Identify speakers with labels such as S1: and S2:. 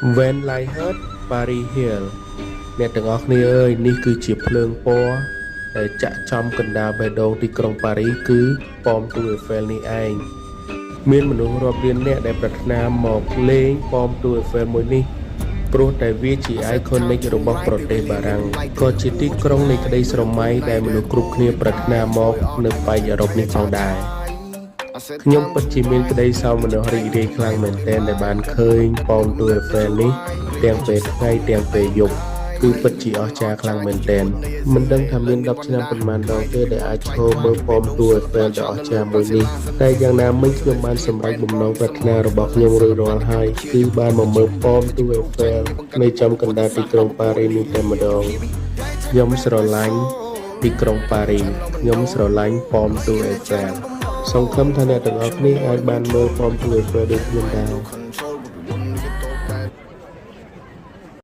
S1: When Light Hurt Paris Hill អ្នកទាំងអស់គ្នាអើយនេះគឺជាភ្លើងពណ៌ដែលចាក់ចំកណ្ដាលបេះដូងទីក្រុងប៉ារីសគឺប៉មទូអេហ្វែលនេះឯងមានមនុស្សរាប់លាននាក់ដែលប្រាថ្នាមកលេងប៉មទូអេហ្វែលមួយនេះព្រោះតែវាជា iconic របស់ប្រទេសបារាំងក៏ជាទីក្រុងនៃក្តីស្រមៃដែលមនុស្សគ្រប់គ្នាប្រាថ្នាមកនៅប៉ែកអឺរ៉ុបនេះផងដែរខ្ញុំពិតជាមានក្តីសោមនស្សរីករាយខ្លាំងមែនទែនដែលបានឃើញប៉មទូអេហ្វែលនេះទាំងពេលថ្ងៃទាំងពេលយប់គឺពិតជាអស្ចារ្យខ្លាំងមែនទែនមិនដឹងថាមាន10ឆ្នាំប៉ុន្មានដងទេដែលអាចឈរមើលប៉មទូអេហ្វែលដ៏អស្ចារ្យមួយនេះតែយ៉ាងណាមិញខ្ញុំបានសម្រេចបំណងប្រាថ្នារបស់ខ្ញុំរួចរាល់ហើយគឺបានមកមើលប៉មទូអេហ្វែលនៅចំកណ្ដាលទីក្រុងប៉ារីសនេះតែម្ដងខ្ញុំស្រឡាញ់ទីក្រុងប៉ារីសខ្ញុំស្រឡាញ់ប៉មទូអេហ្វែលសង្ឃឹមថាអ្នកទាំងអស់គ្នាអាចបានមើលប៉មទូអេហ្វែលដូចខ្ញុំដែរ